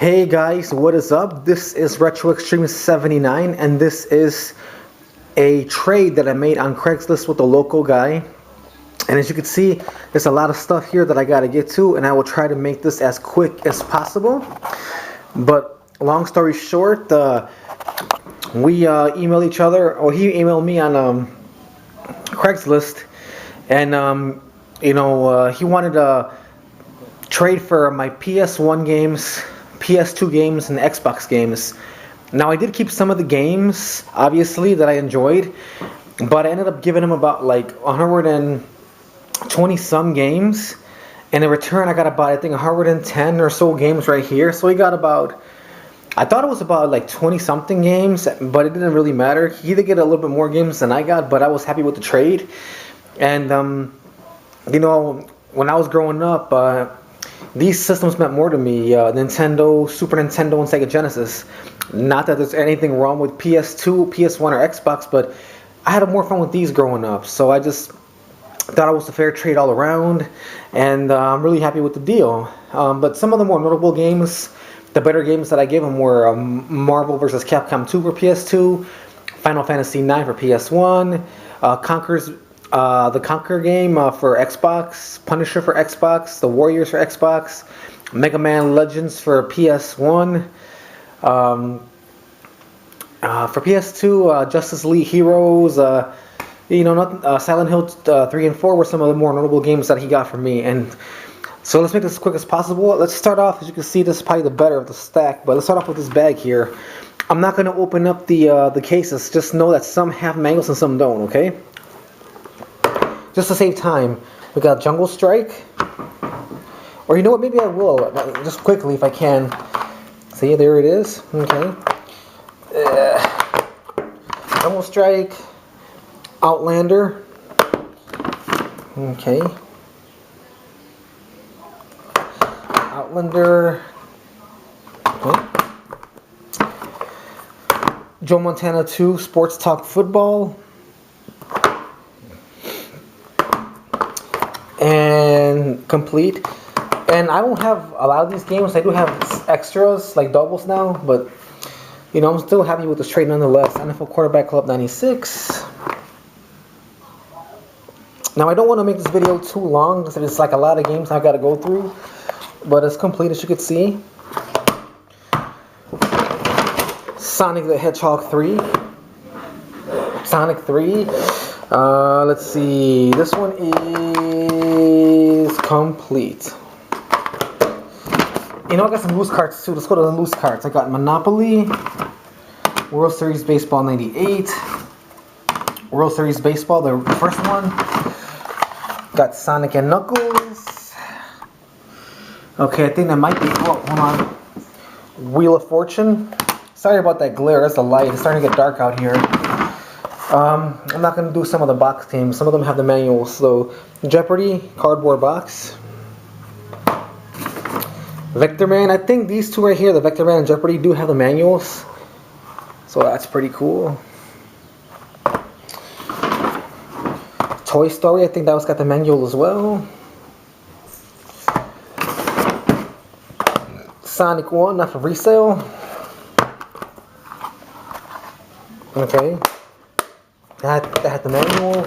Hey guys, what is up? This is Retro Extreme 79 and this is a trade that I made on Craigslist with a local guy. And as you can see, there's a lot of stuff here that I gotta get to, and I will try to make this as quick as possible. But long story short, we email each other, or he emailed me on Craigslist, and he wanted a trade for my PS1 games, PS2 games, and Xbox games. Now I did keep some of the games, obviously, that I enjoyed, but I ended up giving him about like 120 some games, and in return I got about, I think, 110 or so games right here. So he got about, I thought it was about like 20 something games, but it didn't really matter. He did get a little bit more games than I got, but I was happy with the trade. And when I was growing up, these systems meant more to me. Nintendo, Super Nintendo, and Sega Genesis. Not that there's anything wrong with PS2, PS1, or Xbox, but I had more fun with these growing up. So I just thought it was a fair trade all around, and I'm really happy with the deal. But some of the more notable games, the better games that I gave him were Marvel vs. Capcom 2 for PS2, Final Fantasy 9 for PS1, the Conquer game for Xbox, Punisher for Xbox, The Warriors for Xbox, Mega Man Legends for PS1, for PS2, Justice League Heroes, Silent Hill 3 and 4 were some of the more notable games that he got from me. And so let's make this as quick as possible. Let's start off, as you can see, this is probably the better of the stack, but let's start off with this bag here. I'm not going to open up the cases, just know that some have manuals and some don't, okay? Just to save time, we got Jungle Strike, or you know what, maybe I will, just quickly if I can. See, there it is, okay. Jungle Strike, Outlander, okay. Outlander, okay. Joe Montana 2, Sports Talk Football. And complete. And I don't have a lot of these games. I do have extras like doubles now, but I'm still happy with this trade nonetheless. NFL Quarterback Club 96. Now I don't want to make this video too long because it's like a lot of games I've got to go through, but it's complete, as you can see. Sonic the Hedgehog 3. Sonic 3. Let's see. This one is complete. I got some loose cards too. Let's go to the loose cards. I got Monopoly, World Series Baseball 98, World Series Baseball, the first one. Got Sonic and Knuckles. Okay, I think that might be, hold on. Wheel of Fortune. Sorry about that glare. That's the light. It's starting to get dark out here. I'm not going to do some of the box games. Some of them have the manuals. So, Jeopardy, cardboard box. Vector Man. I think these two right here, the Vector Man and Jeopardy, do have the manuals. So that's pretty cool. Toy Story. I think that one's got the manual as well. Sonic 1, not for resale. Okay. That had the manual.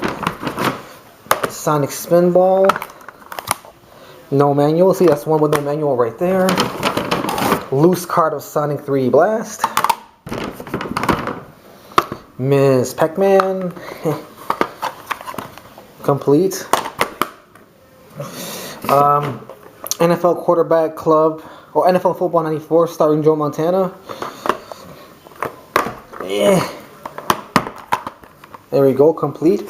Sonic Spinball. No manual. See, that's one with no manual right there. Loose card of Sonic 3 Blast. Ms. Pac-Man. Complete. NFL Quarterback Club, or NFL Football 94 starring Joe Montana. Yeah. There we go, complete.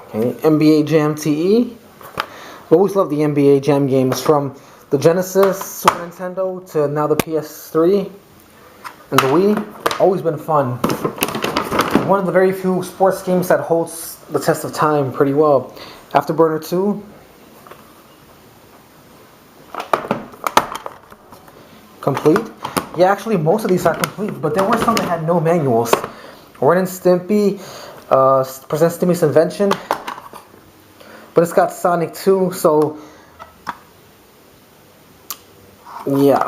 Okay, NBA Jam TE. I always love the NBA Jam games, from the Genesis, Super Nintendo, to now the PS3 and the Wii. Always been fun. One of the very few sports games that holds the test of time pretty well. Afterburner 2. Complete. Yeah, actually most of these are complete, but there were some that had no manuals. Ren and Stimpy presents Stimpy's Invention. But it's got Sonic 2, so Yeah.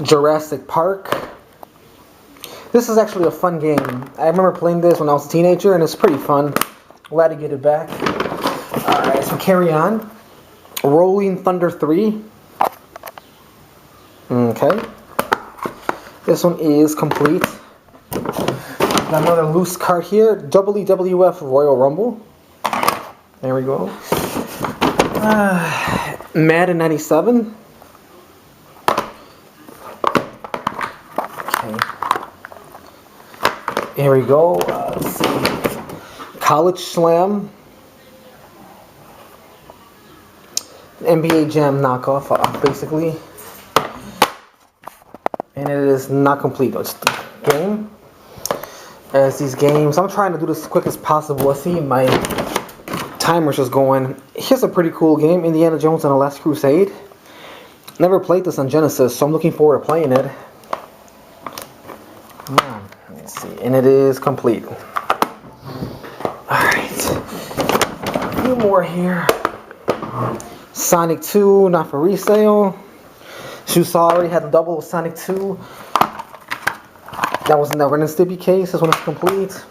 Jurassic Park. This is actually a fun game. I remember playing this when I was a teenager, and it's pretty fun. Glad to get it back. Alright, so carry on. Rolling Thunder 3. Okay. This one is complete. Got another loose card here. WWF Royal Rumble. There we go. Madden 97. Okay. Here we go. Let's see. College Slam. NBA Jam knockoff, basically. And it is not complete. It's the game. As these games, I'm trying to do this as quick as possible. I see my timer's just going. Here's a pretty cool game, Indiana Jones and the Last Crusade. Never played this on Genesis, so I'm looking forward to playing it. Come on, let's see, and it is complete. Alright, a few more here. Sonic 2, not for resale. You saw I already had the double of Sonic 2. That was in the Ren and Stimpy case. This one is complete.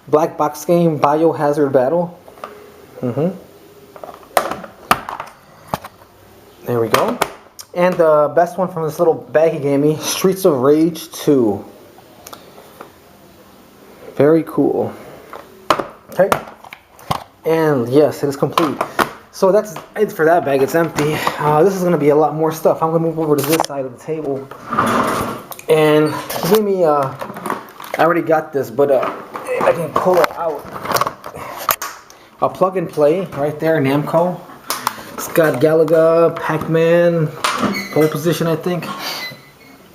Black box game, Biohazard Battle. There we go. And the best one from this little bag he gave me, Streets of Rage 2. Very cool. Okay. And yes, it is complete. So that's it for that bag. It's empty. This is going to be a lot more stuff. I'm going to move over to this side of the table. And he gave me, I already got this, but if I can pull it out. A plug and play right there, Namco. It's got Galaga, Pac-Man, pole position, I think.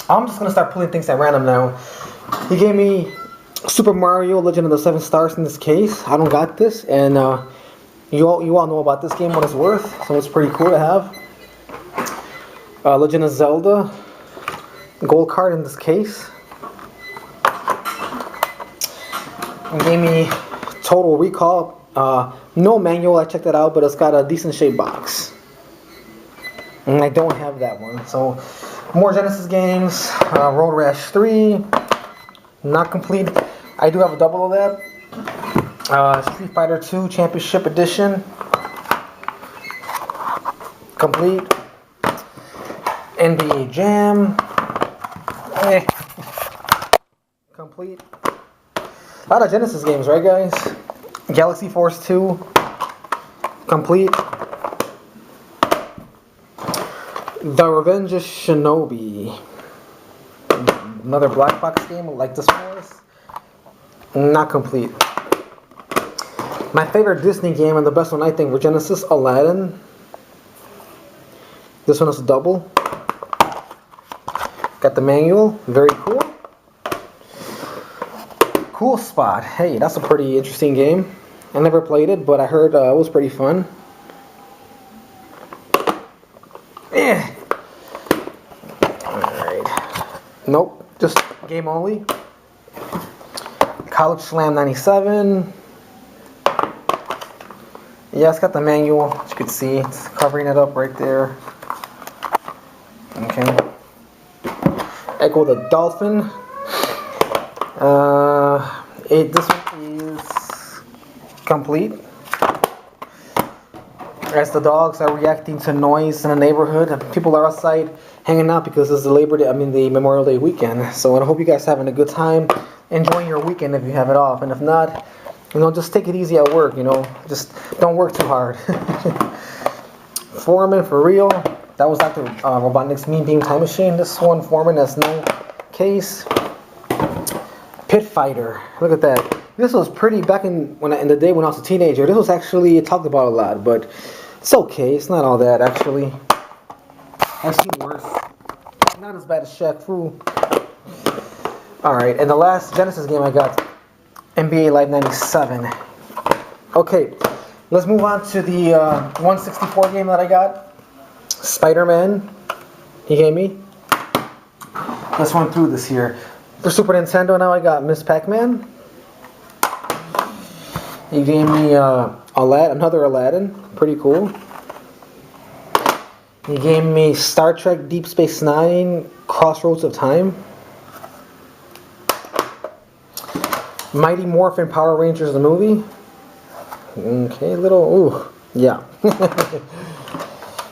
I'm just going to start pulling things at random now. He gave me Super Mario Legend of the Seven Stars in this case. I don't got this, and you all know about this game, what it's worth, so it's pretty cool to have. Legend of Zelda gold card in this case. He gave me Total Recall. No manual, I checked it out, but it's got a decent shaped box. And I don't have that one. So, more Genesis games. Road Rash 3. Not complete. I do have a double of that. Street Fighter 2 Championship Edition. Complete. NBA Jam. Complete. A lot of Genesis games, right guys? Galaxy Force 2. Complete. The Revenge of Shinobi. Another black box game like this was. Not complete. My favorite Disney game and the best one I think for Genesis, Aladdin. This one is a double. Got the manual. Very cool. Cool Spot. Hey, that's a pretty interesting game. I never played it, but I heard it was pretty fun. Alright. Nope. Just game only. College Slam 97. Yeah, it's got the manual. As you can see, it's covering it up right there. Okay. Echo the Dolphin. This one is complete. As the dogs are reacting to noise in the neighborhood, people are outside hanging out because it's the the Memorial Day weekend. So I hope you guys are having a good time, enjoying your weekend if you have it off, and if not, just take it easy at work. Just don't work too hard. Foreman for real. That was Dr. Robotnik's Mean Beam Time Machine. This one, Foreman, has no case. Pit Fighter. Look at that. This was pretty back in the day when I was a teenager. This was actually talked about a lot, but it's okay. It's not all that actually. I've seen worse. Not as bad as Shaq Fu. Alright, and the last Genesis game I got, NBA Live 97. Okay, let's move on to the 164 game that I got. Spider-Man. He gave me. Let's run through this here. For Super Nintendo now I got Miss Pac-Man. He gave me another Aladdin. Pretty cool. He gave me Star Trek Deep Space Nine, Crossroads of Time. Mighty Morphin Power Rangers, the movie. Okay, ooh, yeah.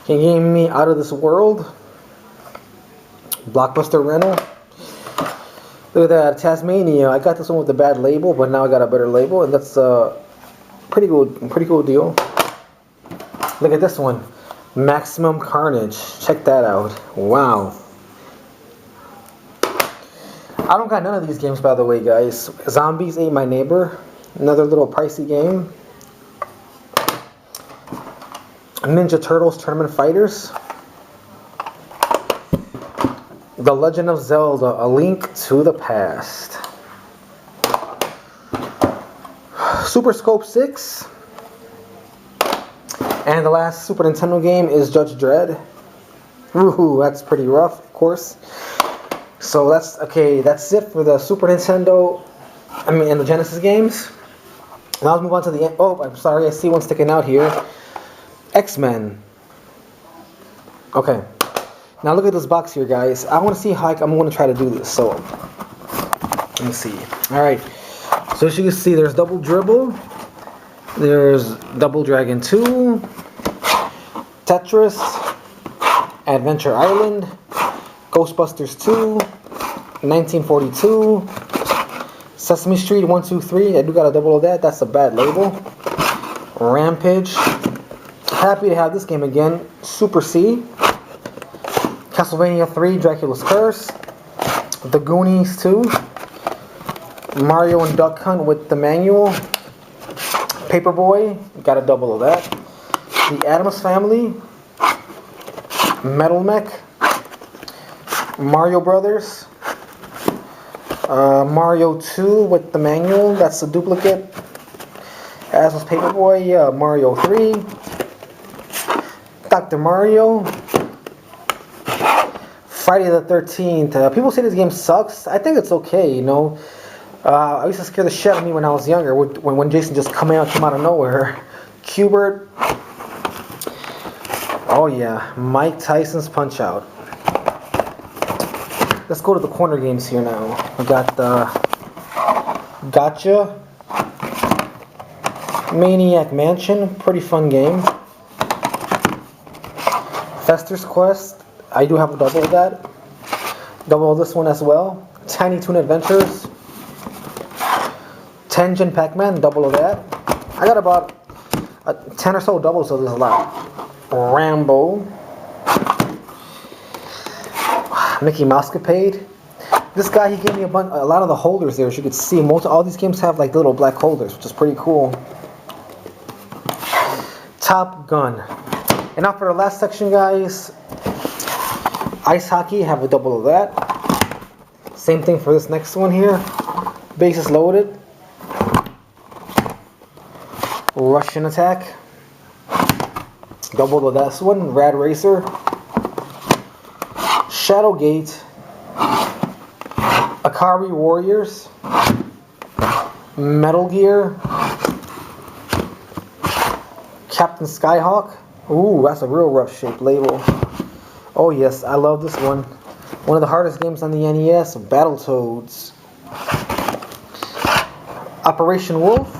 He gave me Out of This World. Blockbuster rental. Look at that, Tasmania. I got this one with a bad label, but now I got a better label, and that's a pretty cool deal. Look at this one, Maximum Carnage. Check that out. Wow. I don't got none of these games, by the way, guys. Zombies Ate My Neighbor. Another little pricey game. Ninja Turtles Tournament Fighters. The Legend of Zelda, A Link to the Past. Super Scope 6. And the last Super Nintendo game is Judge Dredd. Woohoo, that's pretty rough, of course. So that's it for the Super Nintendo, and the Genesis games. Now let's move on to the, oh, I'm sorry, I see one sticking out here. X-Men. Okay. Now look at this box here, guys. I want to see how I'm going to try to do this. So, let me see. Alright. So as you can see, there's Double Dribble. There's Double Dragon 2. Tetris. Adventure Island. Ghostbusters 2. 1942. Sesame Street 1, 2, 3. I do got a double of that. That's a bad label. Rampage. Happy to have this game again. Super C. Castlevania 3, Dracula's Curse. The Goonies 2. Mario and Duck Hunt with the manual. Paperboy, got a double of that. The Addams Family. Metal Mech. Mario Brothers. Mario 2 with the manual, that's a duplicate. As was Paperboy. Mario 3. Dr. Mario. Friday the 13th. People say this game sucks. I think it's okay, you know. I used to scare the shit out of me when I was younger, when Jason just came out of nowhere. Qbert. Oh yeah, Mike Tyson's Punch-Out. Let's go to the corner games here now. We got the Gotcha. Maniac Mansion, pretty fun game. Fester's Quest. I do have a double of that. Double of this one as well. Tiny Toon Adventures. Tengen Pac-Man, double of that. I got about 10 or so doubles of this lot. Rambo. Mickey Mousecapade. This guy, he gave me a lot of the holders there. As you can see, all these games have like little black holders, which is pretty cool. Top Gun. And now for the last section, guys. Ice hockey, have a double of that. Same thing for this next one here. Bases loaded. Russian attack. Double of this one. Rad Racer. Shadowgate. Akari Warriors. Metal Gear. Captain Skyhawk. Ooh, that's a real rough shaped label. Oh yes, I love this one. One of the hardest games on the NES, Battletoads. Operation Wolf.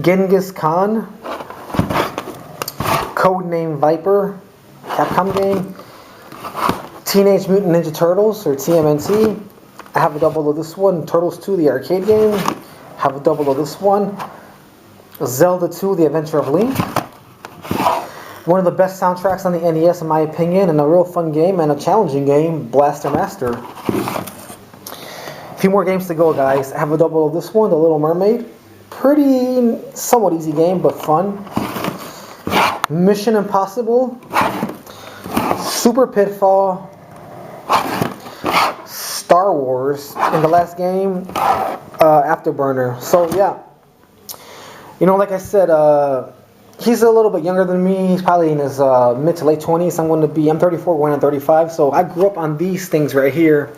Genghis Khan. Codename Viper. Capcom game. Teenage Mutant Ninja Turtles, or TMNT. I have a double of this one. Turtles 2, the arcade game. Have a double of this one. Zelda 2, The Adventure of Link. One of the best soundtracks on the NES, in my opinion, and a real fun game and a challenging game, Blaster Master. A few more games to go, guys. I have a double of this one, The Little Mermaid. Pretty, somewhat easy game, but fun. Mission Impossible. Super Pitfall. Star Wars. And the last game, Afterburner. So, yeah. You know, like I said, he's a little bit younger than me. He's probably in his mid to late 20s. I'm 34, going on 35. So I grew up on these things right here.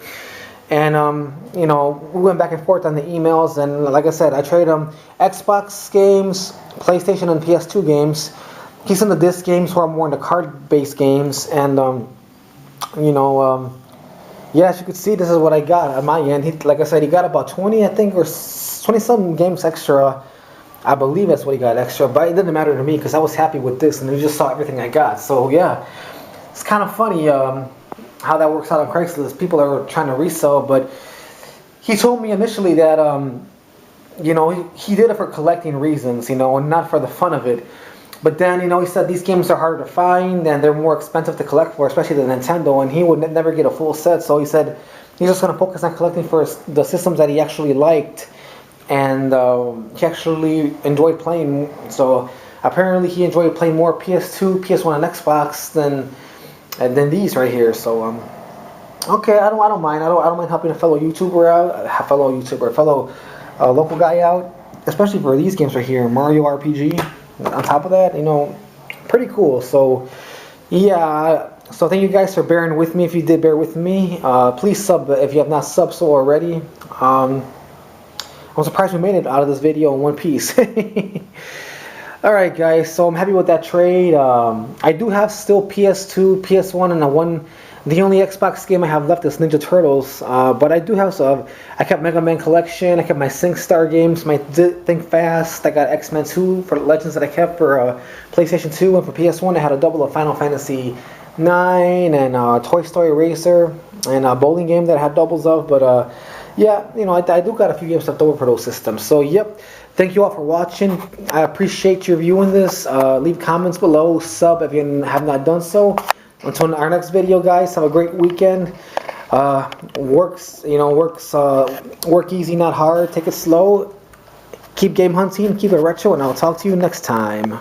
And, you know, we went back and forth on the emails. And like I said, I trade Xbox games, PlayStation and PS2 games. he's into disc games, who are more into card-based games, and yeah, as you can see, this is what I got on my end. He, like I said, he got about 20, I think, or 20-something games extra. I believe that's what he got extra, but it didn't matter to me because I was happy with this, and he just saw everything I got. So yeah, it's kind of funny how that works out on Craigslist. People are trying to resell, but he told me initially that he did it for collecting reasons, and not for the fun of it. But then, he said these games are harder to find and they're more expensive to collect for, especially the Nintendo, and he would never get a full set. So he said he's just going to focus on collecting for the systems that he actually liked and he actually enjoyed playing. So apparently he enjoyed playing more PS2, PS1, and Xbox than these right here. So okay, I don't mind. I don't mind helping a fellow YouTuber out, a fellow local guy out, especially for these games right here, Mario RPG. On top of that, pretty cool. So yeah, so thank you guys for bearing with me. If you did bear with me, please sub if you have not subbed so already. I'm surprised we made it out of this video in one piece. Alright guys, so I'm happy with that trade. I do have still PS2, PS1, and the only Xbox game I have left is Ninja Turtles, but I do have some. I kept Mega Man Collection, I kept my SingStar games, my Think Fast, I got X-Men 2 for Legends that I kept for PlayStation 2, and for PS1 I had a double of Final Fantasy 9 and Toy Story Racer and a bowling game that I had doubles of, but yeah, I do got a few games left over for those systems. So yep, thank you all for watching. I appreciate you viewing this. Leave comments below, sub if you have not done so. Until our next video, guys, have a great weekend. Work easy, not hard. Take it slow. Keep game hunting, keep it retro, and I'll talk to you next time.